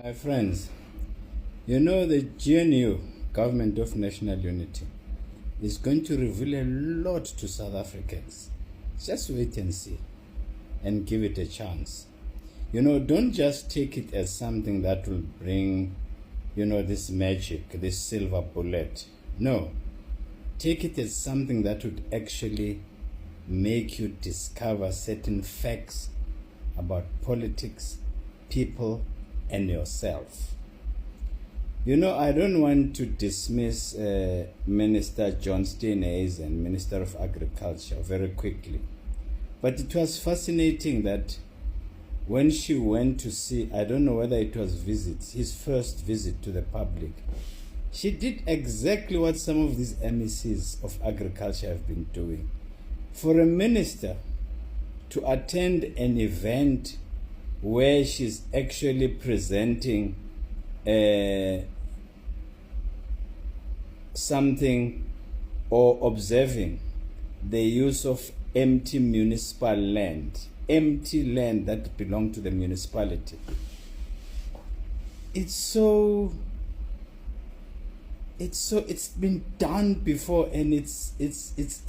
My friends, you know the GNU, Government of National Unity, is going to reveal a lot to South Africans. Just wait and see and give it a chance. Don't just take it as something that will bring, this magic, this silver bullet. No, take it as something that would actually make you discover certain facts about politics, people, and yourself. I don't want to dismiss Minister John Steenhuisen, Minister of Agriculture, very quickly. But it was fascinating that when she went to see, I don't know whether it was his first visit to the public, she did exactly what some of these MECs of agriculture have been doing. For a minister to attend an event where she's actually presenting something or observing the use of empty municipal land, empty land that belonged to the municipality. It's been done before, and it's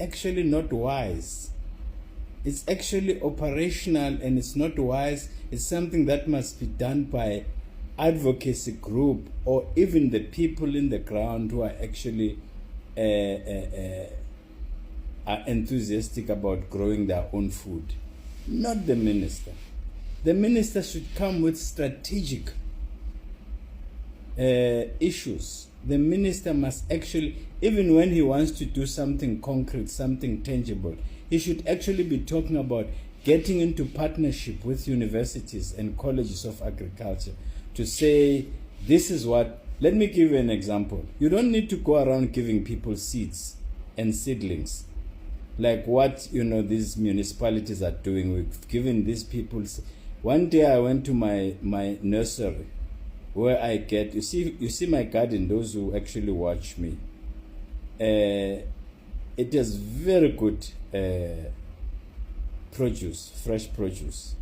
actually not wise. It's actually operational, and it's not wise. It's something that must be done by advocacy group or even the people in the ground who are actually are enthusiastic about growing their own food, not the minister. The minister should come with strategic issues. The minister must actually, even when he wants to do something concrete, something tangible, he should actually be talking about getting into partnership with universities and colleges of agriculture to say, this is what, let me give you an example. You don't need to go around giving people seeds and seedlings like what these municipalities are doing. We've given these people. One day I went to my nursery where I get, you see my garden, those who actually watch me. It is very good produce, fresh produce.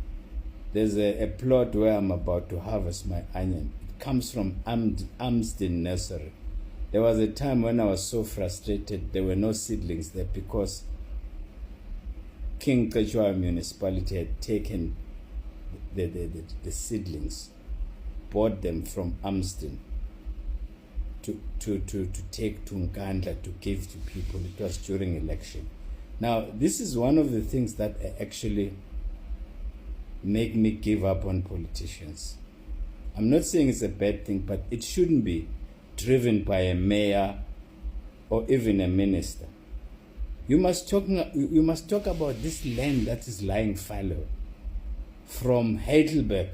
There's a plot where I'm about to harvest my onion. It comes from Amsden Nursery. There was a time when I was so frustrated, there were no seedlings there because King Kajwa municipality had taken the seedlings, bought them from Amsden to take to Ngandla to give to people. It was during election. Now, this is one of the things that actually make me give up on politicians. I'm not saying it's a bad thing, but it shouldn't be driven by a mayor or even a minister. You must talk about this land that is lying fallow from Heidelberg,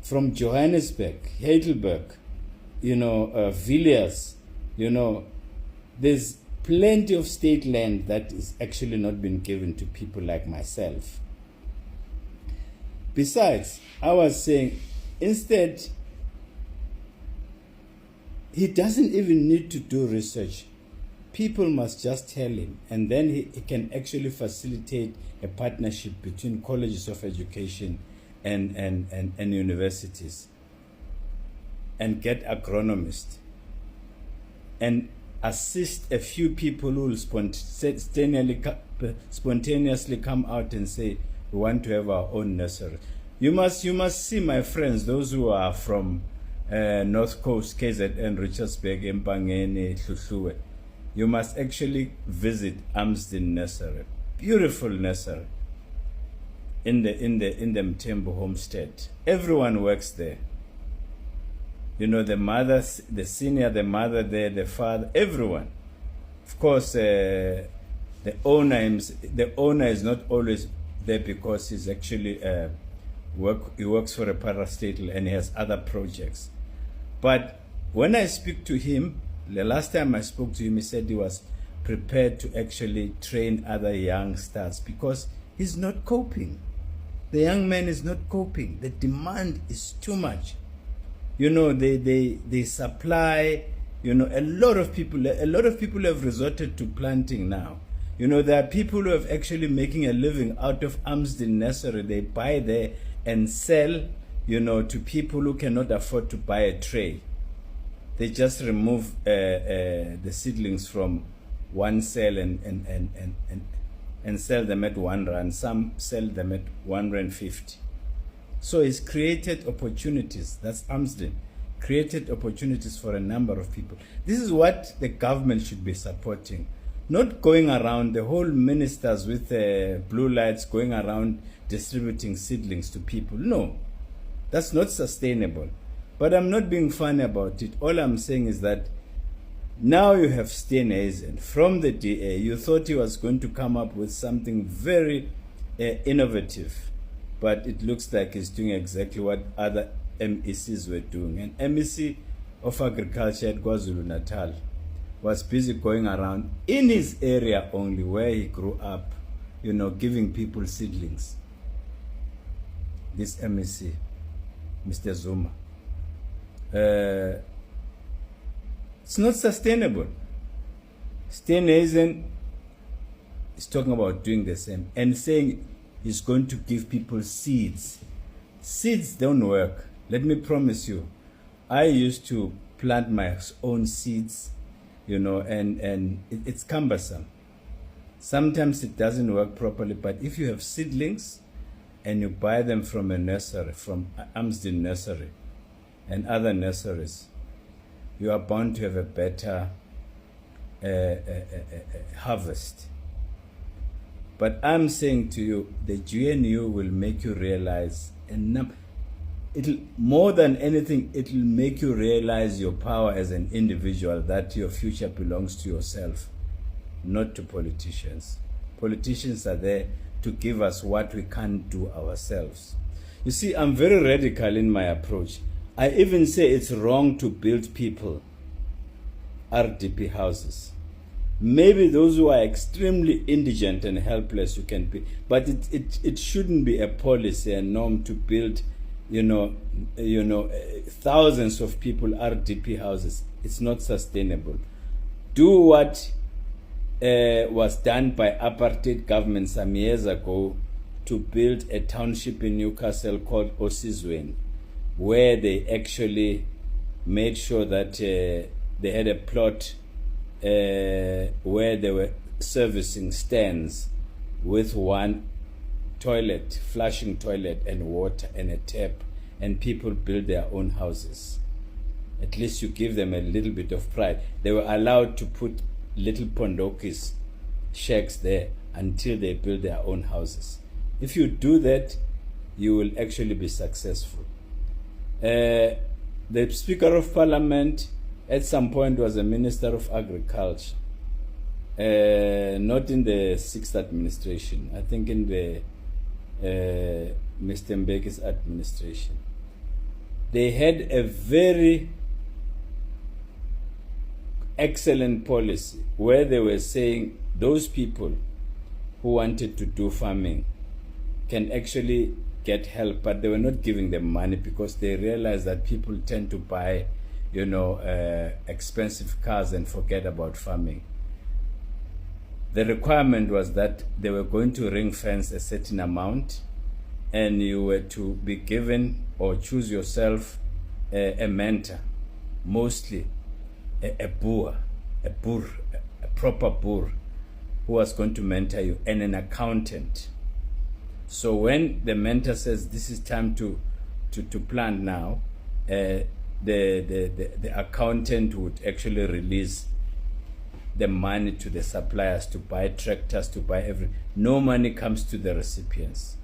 from Johannesburg, Heidelberg, Villiers, there's plenty of state land that is actually not been given to people like myself. Besides, I was saying, instead, he doesn't even need to do research. People must just tell him, and then he can actually facilitate a partnership between colleges of education and universities, and get agronomists, and assist a few people who will spontaneously come out and say, we want to have our own nursery. You must see, my friends, those who are from North Coast, KZN, Richardsburg, Empangeni, Hluhluwe. You must actually visit Amsden Nursery. Beautiful nursery in the Mthembu homestead. Everyone works there. The mother, the senior, the mother there, the father, everyone. Of course, the owner is not always there because he's actually he works for a parastatal and he has other projects. But when I speak to him, the last time I spoke to him, he said he was prepared to actually train other youngsters because he's not coping. The young man is not coping. The demand is too much. They supply, a lot of people have resorted to planting now. There are people who are actually making a living out of Amsden Nursery. They buy there and sell, to people who cannot afford to buy a tray. They just remove the seedlings from one cell and sell them at R1. Some sell them at R1.50. So it's created opportunities. That's Amsden. Created opportunities for a number of people. This is what the government should be supporting. Not going around, the whole ministers with blue lights going around distributing seedlings to people. No, that's not sustainable. But I'm not being funny about it. All I'm saying is that now you have Steenhuisen from the DA. You thought he was going to come up with something very innovative, but it looks like he's doing exactly what other MECs were doing. And MEC of Agriculture at KwaZulu-Natal was busy going around in his area only, where he grew up, giving people seedlings. This MEC, Mr. Zuma. It's not sustainable. Steenhuisen is talking about doing the same and saying he's going to give people seeds. Seeds don't work. Let me promise you. I used to plant my own seeds, and it's cumbersome. Sometimes it doesn't work properly, but if you have seedlings and you buy them from a nursery, from Amsden Nursery and other nurseries, you are bound to have a better harvest. But I'm saying to you, the GNU will make you realize, more than anything, it will make you realize your power as an individual, that your future belongs to yourself, not to politicians. Politicians are there to give us what we can't do ourselves. You see, I'm very radical in my approach. I even say it's wrong to build people RDP houses. Maybe those who are extremely indigent and helpless, you can be, but it shouldn't be a policy and norm to build, thousands of people RDP houses. It's not sustainable. Do what was done by apartheid government some years ago to build a township in Newcastle called Zizwele, where they actually made sure that they had a plot where they were servicing stands with one toilet, flushing toilet and water and a tap, and people build their own houses. At least you give them a little bit of pride. They were allowed to put little pondokis, shacks there, until they build their own houses. If you do that, you will actually be successful. The Speaker of Parliament at some point was a Minister of Agriculture, not in the 6th administration, I think in the Mr. Ngeke's administration. They had a very excellent policy where they were saying those people who wanted to do farming can actually get help, but they were not giving them money because they realized that people tend to buy, expensive cars and forget about farming. The requirement was that they were going to ring fence a certain amount, and you were to be given or choose yourself a mentor, mostly a proper boer who was going to mentor you, and an accountant. So when the mentor says this is time to plant now, the accountant would actually release the money to the suppliers to buy tractors, to buy everything. No money comes to the recipients.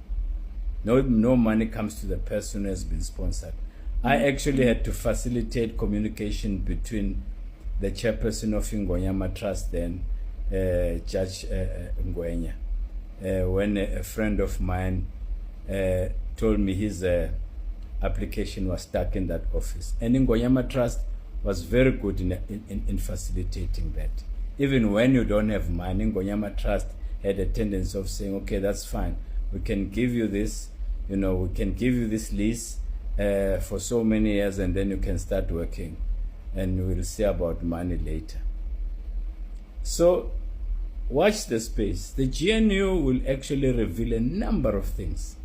No money comes to the person who has been sponsored. I actually had to facilitate communication between the chairperson of Ingonyama Trust then, Judge Ngwenya, when a friend of mine told me his application was stuck in that office. And Ingonyama Trust was very good in facilitating that. Even when you don't have money, Ngonyama Trust had a tendency of saying, okay, that's fine. We can give you this, we can give you this lease for so many years, and then you can start working, and we'll see about money later. So watch the space. The GNU will actually reveal a number of things.